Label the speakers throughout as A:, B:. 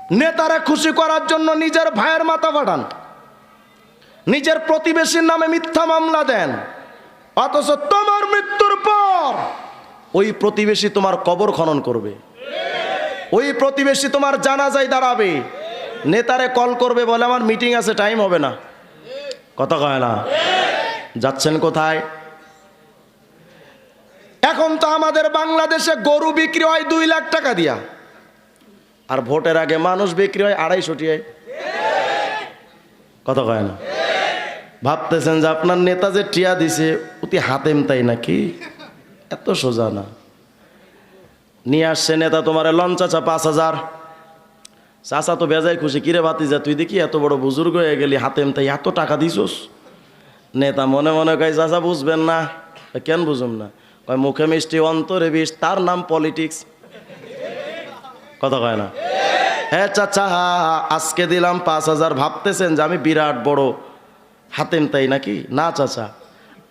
A: নেতারা খুশি করার জন্য নিজের ভাইয়ের মাথা ফাটান, নিজের প্রতিবেশীর নামে মিথ্যা মামলা দেন, অথচ তোমার মৃত্যুর পর ওই প্রতিবেশী তোমার কবর খনন করবে, ওই প্রতিবেশী তোমার জানাজায় দাঁড়াবে, নেতারে কল করবে, বলে আমার মিটিং আছে, টাইম হবে না। কথা কয় না? যাচ্ছেন কোথায়? এখন তো আমাদের বাংলাদেশে গরু বিক্রি হয় 2 লাখ টাকা দিয়া, আর ভোটের আগে মানুষ বিক্রি হয় 250 টিয়ায়। কথা কয় না? ভাবতেছেন যে আপনার নেতা যে টিয়া দিছে অতি হাতেম, তাই নাকি? এত সোজা না। নিয়ে আসছে নেতা তোমারে লন চাচা 5000। চাচা তো বেজায় খুশি, কিরে ভাতিজা তুই দেখি এত বড় বুজুর্গ হয়ে গেলি, হাতেম তাই এত টাকা দিছোস। নেতা মনে মনে কয় চাচা বুঝবেন না। কেন বুঝুম না? কয় মুখে মিষ্টি অন্তরে বিষ, তার নাম পলিটিক্স। কথা কয় না? হ্যাঁ চাচা আজকে দিলাম 5000। ভাবতেছেন যে আমি বিরাট বড় হাতেম, তাই নাকি? না চাচা,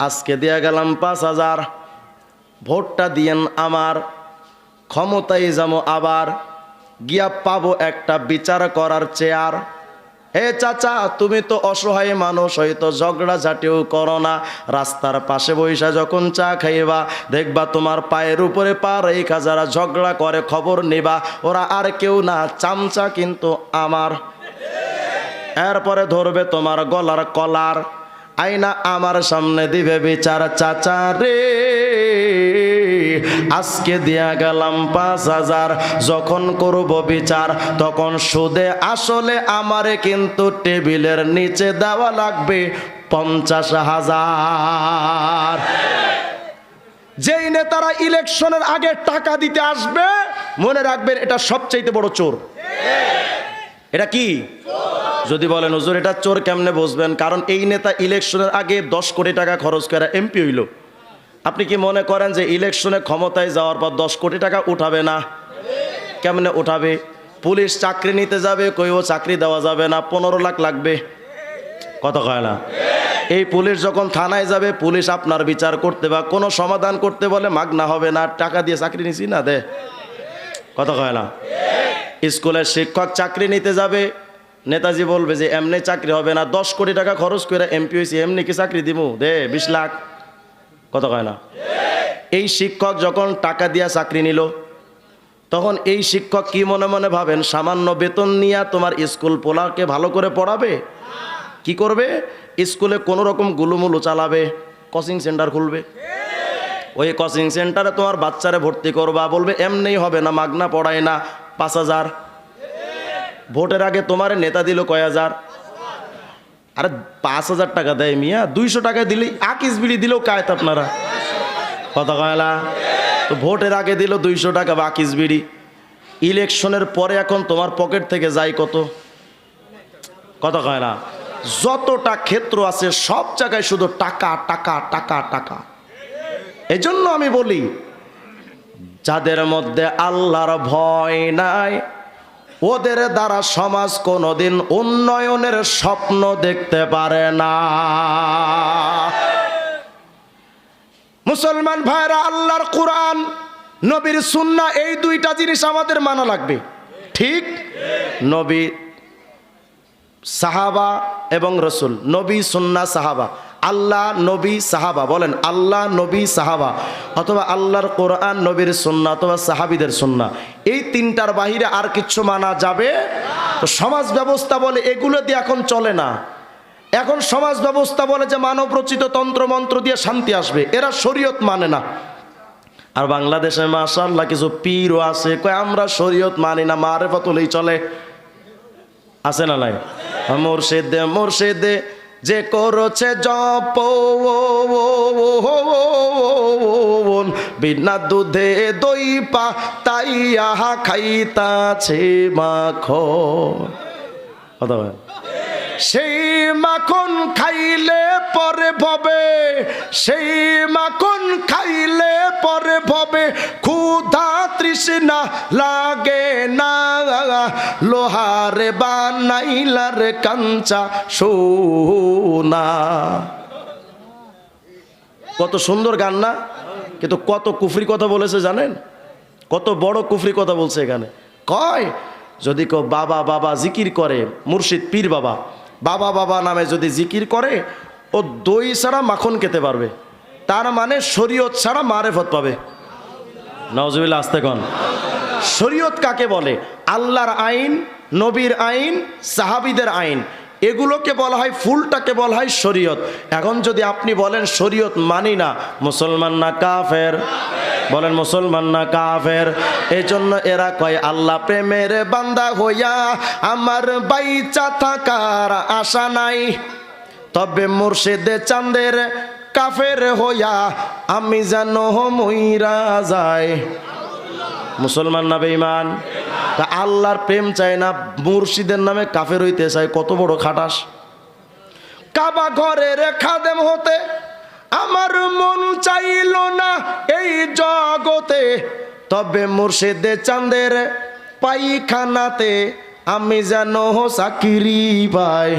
A: আজকে দিয়া গেলাম 5000, ভোটটা দিয়েন আমার, ক্ষমতায় যাবো আবার, গিয়া পাবো একটা বিচার করার চেয়ার। হে চাচা তুমি তো অসহায় মানুষ, হয়তো ঝগড়া ঝাঁটিও করো না, রাস্তার পাশে বৈশা যখন চা খাইবা দেখবা তোমার পায়ের উপরে পা রেখা যারা ঝগড়া করে খবর নিবা, ওরা আর কেউ না, চামচা কিন্তু আমার। এরপরে ধরবে তোমার গলার কলার, আইনা আমার সামনে দিবে বিচার। চাচা রে আজকে দিয়া গেলাম 5000, যখন করব বিচার তখন সুদে আসলে আমারে কিন্তু টেবিলের নিচে দেওয়া লাগবে 50,000। যেই নেতারা ইলেকশনের আগে টাকা দিতে আসবে মনে রাখবেন এটা সবচাইতে বড় চোর। এটা কি? যদি বলেন হুজুর এটা চোর কেমনে বুঝবেন? কারণ এই নেতা ইলেকশনের আগে 10 কোটি টাকা খরচ করে এমপি হইল। আপনি কি মনে করেন যে ইলেকশনে ক্ষমতায় যাওয়ার পর 10 কোটি টাকা উঠাবে না? কেমনে উঠাবে? পুলিশ চাকরি নিতে যাবে, কইও চাকরি দেওয়া যাবে না, 15 লাখ লাগবে। কথা কয় না? এই পুলিশ যখন থানায় যাবে, পুলিশ আপনার বিচার করতে বা কোনো সমাধান করতে বলে মাগনা হবে না, টাকা দিয়ে চাকরি নিছি না দে। কথা কয় না? স্কুলের শিক্ষক চাকরি নিতে যাবে, নেতাজি বলবে যে এমনি চাকরি হবে না, 10 কোটি টাকা খরচ করে এমপি হয়েছি, এমনি কি চাকরি দিব? দে 20 লাখ। কথা কয় না? এই শিক্ষক যখন টাকা দিয়া চাকরি নিল, তখন এই শিক্ষক কি মনে মনে ভাবেন সামান্য বেতন নিয়ে তোমার স্কুল পোলাকে ভালো করে পড়াবে? কি করবে? স্কুলে কোনো রকম গুলুমুলু চালাবে, কোচিং সেন্টার খুলবে, ওই কোচিং সেন্টারে তোমার বাচ্চারে ভর্তি করবা, বলবে এমনি হবে না, মাগনা পড়ায় না, 5000। ভোটের আগে তোমার নেতা দিল কয় হাজার? আরে 5000 টাকা দেয় মিয়া, 200 টাকা দিলেই আকিস বিড়ি দিলেও কায়ত আপনারা। কথা কয়লা? তো ভোটের আগে দিল 200 টাকা বা আকিস বিড়ি, ইলেকশনের পরে এখন তোমার পকেট থেকে যায় কত? কথা কয়লা? যতটা ক্ষেত্র আছে সব জায়গায় শুধু টাকা টাকা টাকা টাকা। এই জন্য আমি বলি যাদের মধ্যে আল্লাহর ভয় নাই ওদের দ্বারা সমাজ কোনোদিন উন্নয়নের স্বপ্ন দেখতে পারে না। মুসলমান ভাইরা, আল্লাহর কোরআন, নবীর সুন্নাহ, এই 2টা জিনিস আমাদের মানা লাগবে। ঠিক? নবী, সাহাবা এবং রসুল। নবী, সুন্নাহ, সাহাবা। আল্লাহ, নবী, সাহাবা। বলেন আল্লাহ, নবী, সাহাবা, অথবা আল্লাহর কোরআন, নবীর সুন্নাহ, অথবা সাহাবীদের সুন্নাহ। এই 3টার বাহিরে আর কিচ্ছু মানা যাবে? তো সমাজ ব্যবস্থা বলে এগুলো দিয়ে এখন চলে না। এখন সমাজ ব্যবস্থা বলে যে মানব রচিত তন্ত্র মন্ত্র দিয়ে শান্তি আসবে, এরা শরীয়ত মানে না। আর বাংলাদেশে মাশাআল্লাহ কিছু পীরও আছে, কয় আমরা শরীয়ত মানি না, মারেফত হলেই চলে। আছে না নাই? মুর্শিদে মুর্শিদে যে করছে জপ বিনা দুধে দই পা তাইয়া খাইতাছে মাখন। কথা বলেন? সেই মাখন খাইলে পরে ভবে, সেই মাখন খাইলে পরে ভবে ক্ষুধা তৃষ্ণা লাগে না, লোহারে বানাইলার কাঞ্চা সোনা। কত সুন্দর গান না? কিন্তু কত কুফরি কথা বলেছে জানেন? কত বড় কুফরি কথা বলছে এখানে। কয় যদি কেউ বাবা বাবা জিকির করে, মুর্শিদ পীর বাবা বাবা বাবা নামে যদি জিকির করে, ও দই ছাড়া মাখন খেতে পারবে, তার মানে শরীয়ত ছাড়া মারেফত পাবে। নাউজুবিল্লাহ, আস্তে কোন। শরীয়ত কাকে বলে? আল্লাহর আইন, নবীর আইন, সাহাবীদের আইন, এগুলোকে বলা হয়, ফুলটাকে বলা হয় শরীয়ত। এখন যদি আপনি বলেন শরীয়ত মানি না, মুসলমান না কাফের? বলেন মুসলমান না কাফের? এই জন্য এরা কয় আল্লাহ প্রেমের বান্দা হইয়া আমার বাইচা থাকার আশা নাই, তবে মুর্শিদে চাঁদের কাফের হইয়া আমি যেন মইরা যাই। মুসলমান না বেঈমান? তা আল্লাহর প্রেম চায় না, মুর্শিদের নামে কাফের হইতে চায়, কত বড় খাটাস। কাবা ঘরের খাদেম হতে আমার মন চাইল না এই জগতে, তবে মুর্শিদে চাঁদের পায়খানাতে আমি যেন চাকরি পাই।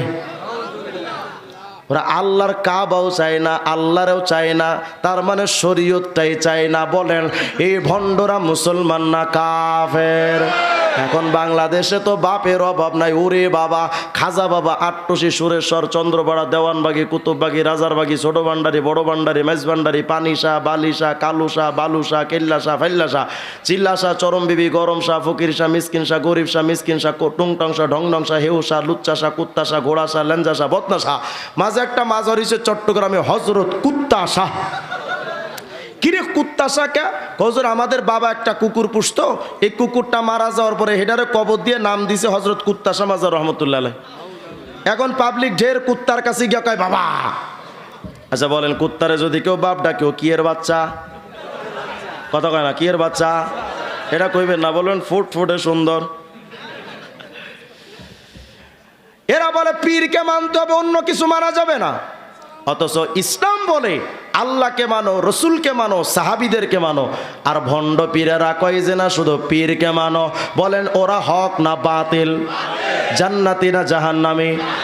A: ওরা আল্লাহর কাবাও চায় না, আল্লাহরেও চায় না, তার মানে শরীয়তটাই চায় না। বলেন এই ভণ্ডরা মুসলমান না কাফের? এখন বাংলাদেশে তো বাপের অভাব নাই। ওরে বাবা, খাজা বাবা, আট্টসি, সুরেশ্বর, চন্দ্রপাড়া, দেওয়ানবাগি, কুতুববাগি, রাজারবাগি, ছোট ভান্ডারি, বড় ভান্ডারি, মেজ ভান্ডারি, পানিশা, বালিশা, কালুশা, বালুশা, কেল্লাশা, ফাইল্লাশা, চিল্লাশা, চরমবিবি, গরমশা, ফকিরশা, মিসকিনশা, গরিবশা, মিসকিনশা, টুংটংশা, ঢংডংশা, হেউশা, লুচ্চাশা, কুত্তাশা, ঘোড়াশা, লেঞ্জাশা, বদনাশা, মাঝে একটা মাজার হইছে চট্টগ্রামে হজরত কুত্তাশা। কিরে কুত্তাশা কে? হজর আমাদের বাবা একটা কুকুর পুষতো, এই কুকুরটা মারা যাওয়ার পরে হেডারে কবর দিয়ে নাম দিছে হজরত কুত্তাশা মাজার রহমতুল্লাহ আলাইহি। এখন পাবলিক ঢের কুত্তার কাছে গিয়ে কয় বাবা। আচ্ছা বলেন, কুত্তারে যদি কেউ বাপ ডাকেও কি এর বাচ্চা? কথা কয় না, কি এর বাচ্চা? এটা কইবেন না, বলবেন ফুট ফুটে সুন্দর। এরা বলে পীরকে মানতে হবে, অন্য কিছু মানা যাবে না। অথচ ইসলাম বলে আল্লাহকে মানো, রসুলকে মানো, সাহাবীদেরকে মানো। আর ভণ্ড পীরেরা কয় যে না শুধু পীরকে মানো। বলেন ওরা হক না বাতিল? জান্নাতি না জাহান্নামী?